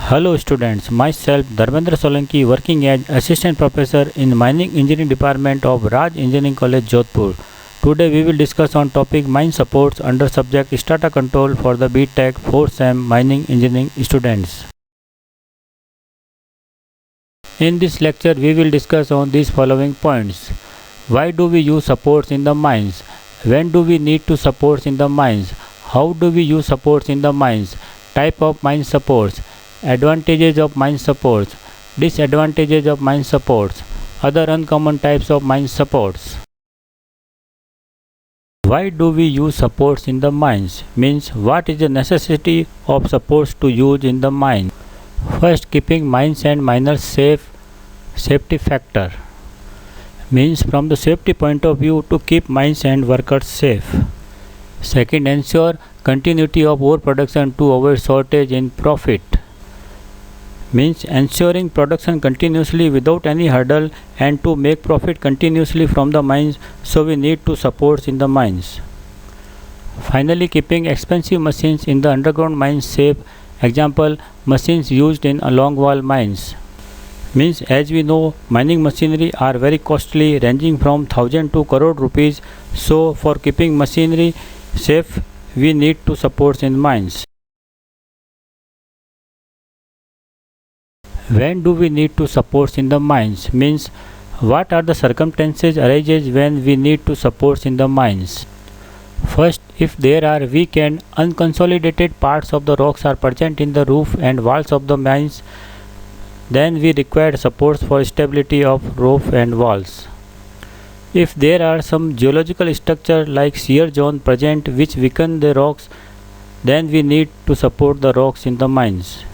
Hello students, myself Dharmendra Solanki working as Assistant Professor in Mining Engineering Department of Raj Engineering College Jodhpur. Today we will discuss on topic mine supports under subject Strata Control for the BTech 4th SEM Mining Engineering students. In this lecture we will discuss on these following points. Why do we use supports in the mines? When do we need to supports in the mines? How do we use supports in the mines? Type of mine supports. Advantages of mine supports, disadvantages of mine supports, other uncommon types of mine supports. Why do we use supports in the mines? Means what is the necessity of supports to use in the mine? First, keeping mines and miners safe, safety factor. Means from the safety point of view to keep mines and workers safe. Second, ensure continuity of ore production to avoid shortage in profit. Means ensuring production continuously without any hurdle and to make profit continuously from the mines, so we need to supports in the mines. Finally, keeping expensive machines in the underground mines safe, example machines used in long wall mines. Means as we know, mining machinery are very costly, ranging from 1000 to crore rupees, so for keeping machinery safe we need to supports in mines. When do we need to supports in the mines? Means what are the circumstances arises when we need to supports in the mines? First, if there are weak and unconsolidated parts of the rocks are present in the roof and walls of the mines, then we require supports for stability of roof and walls. If there are some geological structure like shear zone present which weaken the rocks, then we need to support the rocks in the mines.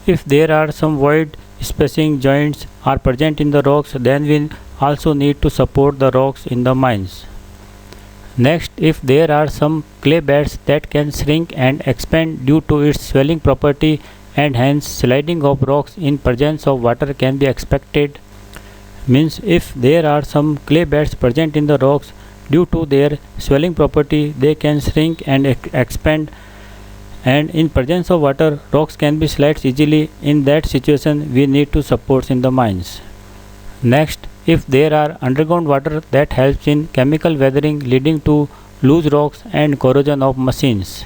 If there are some void spacing joints are present in the rocks, then we also need to support the rocks in the mines. Next, if there are some clay beds that can shrink and expand due to its swelling property and hence sliding of rocks in presence of water can be expected. Means if there are some clay beds present in the rocks, due to their swelling property they can shrink and expand, and in presence of water rocks can be slide easily. In that situation we need to supports in the mines. Next, if there are underground water that helps in chemical weathering leading to loose rocks and corrosion of machines.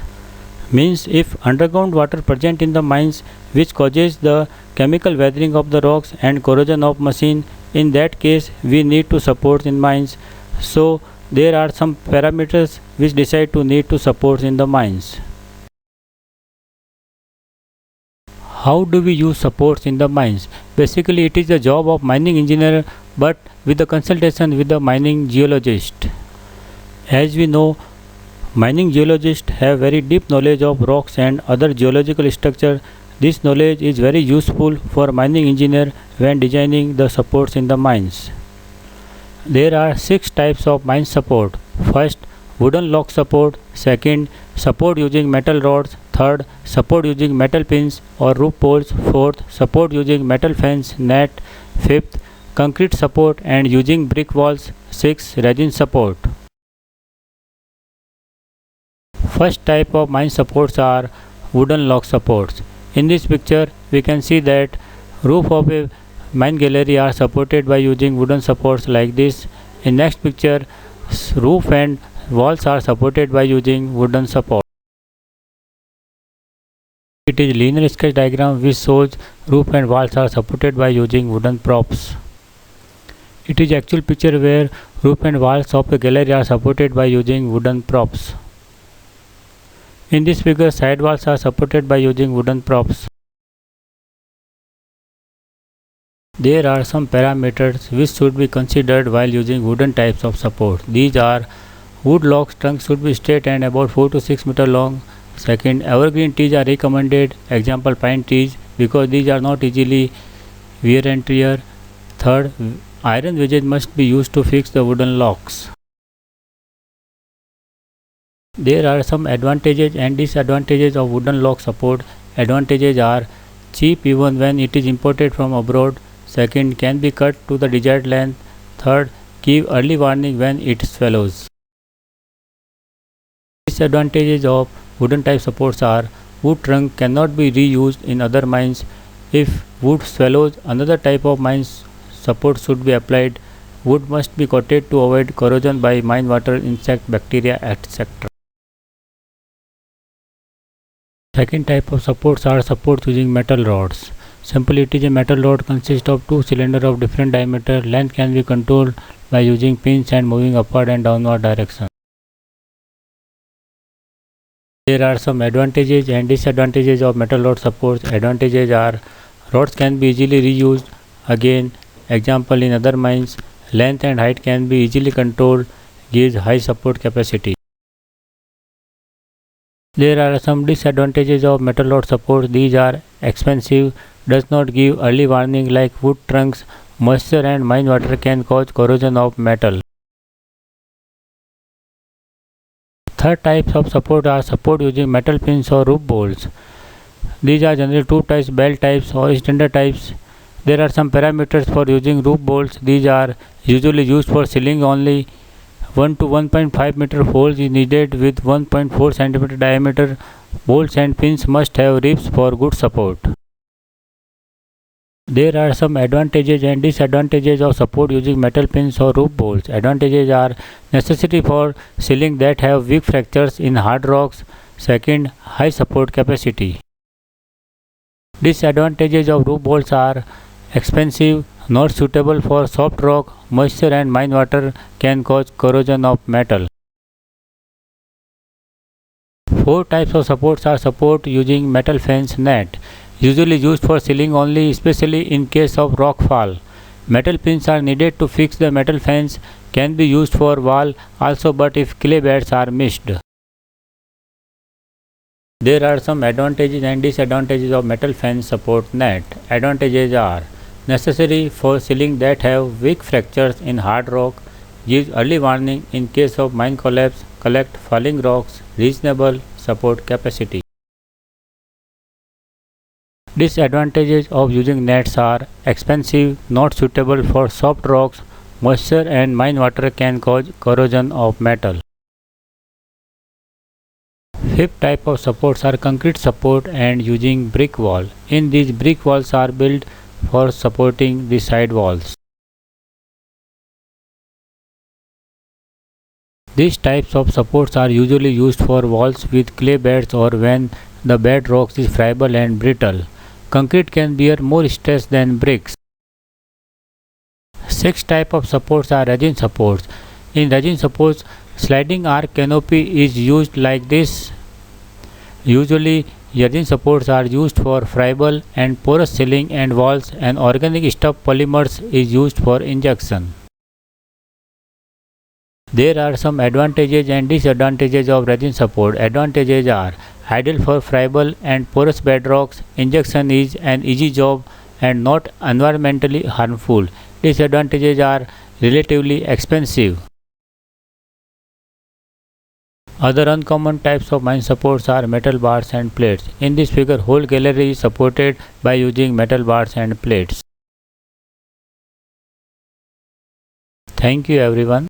Means if underground water present in the mines which causes the chemical weathering of the rocks and corrosion of machine, in that case we need to support in mines. So there are some parameters which decide to need to support in the mines. How do we use supports in the mines? Basically it is the job of mining engineer, but with the consultation with the mining geologist. As we know, mining geologists have very deep knowledge of rocks and other geological structure. This knowledge is very useful for mining engineer when designing the supports in the mines. There are 6 types of mine support. First, wooden lock support. Second, support using metal rods. Third, support using metal pins or roof poles. Fourth, support using metal fence net. Fifth, concrete support and using brick walls. Sixth, resin support. First type of mine supports are wooden lock supports. In this picture we can see that roof of a mine gallery are supported by using wooden supports like this. In next picture, roof and walls are supported by using wooden support. It is linear sketch diagram which shows roof and walls are supported by using wooden props. It is actual picture where roof and walls of a gallery are supported by using wooden props. In this figure, side walls are supported by using wooden props. There are some parameters which should be considered while using wooden types of support. These are: wood lock trunk should be straight and about 4 to 6 meter long. Second, evergreen trees are recommended, example pine trees, because these are not easily wear and tear. Third, iron wedges must be used to fix the wooden locks. There are some advantages and disadvantages of wooden lock support. Advantages are: cheap even when it is imported from abroad. Second, can be cut to the desired length. Third, give early warning when it swallows. Disadvantages of wooden type supports are: wood trunk cannot be reused in other mines. If wood swallows another type of mines, support should be applied. Wood must be coated to avoid corrosion by mine water, insect, bacteria, etc. Second type of supports are supports using metal rods. Simply, it is a metal rod consists of two cylinders of different diameter. Length can be controlled by using pins and moving upward and downward direction. There are some advantages and disadvantages of metal rod supports. Advantages are rods can be easily reused. Again, example in other mines, length and height can be easily controlled, gives high support capacity. There are some disadvantages of metal rod support. These are expensive, does not give early warning like wood trunks, moisture and mine water can cause corrosion of metal. Third types of support are support using metal pins or roof bolts. These are generally two types, belt types or standard types. There are some parameters for using roof bolts. These are usually used for ceiling only. 1 to 1.5 meter holes is needed with 1.4 cm diameter. Bolts and pins must have ribs for good support. There are some advantages and disadvantages of support using metal pins or roof bolts. Advantages are necessity for ceiling that have weak fractures in hard rocks. Second, high support capacity. Disadvantages of roof bolts are expensive, not suitable for soft rock, moisture and mine water can cause corrosion of metal. Four types of supports are support using metal fence net, usually used for ceiling only, especially in case of rock fall. Metal pins are needed to fix the metal fence, can be used for wall also but if clay beds are missed. There are some advantages and disadvantages of metal fence support net. Advantages are necessary for ceiling that have weak fractures in hard rock, gives early warning in case of mine collapse, collect falling rocks, reasonable support capacity. Disadvantages of using nets are expensive, not suitable for soft rocks, moisture and mine water can cause corrosion of metal. Fifth type of supports are concrete support and using brick wall. In these, brick walls are built for supporting the side walls. These types of supports are usually used for walls with clay beds or when the bedrock is friable and brittle. Concrete can bear more stress than bricks. Sixth type of supports are resin supports. In resin supports, sliding arch canopy is used like this. Usually, resin supports are used for friable and porous ceiling and walls, and organic stuff polymers is used for injection. There are some advantages and disadvantages of resin support. Advantages are ideal for friable and porous bedrocks. Injection is an easy job and not environmentally harmful. Disadvantages are relatively expensive. Other uncommon types of mine supports are metal bars and plates. In this figure, whole gallery is supported by using metal bars and plates. Thank you everyone.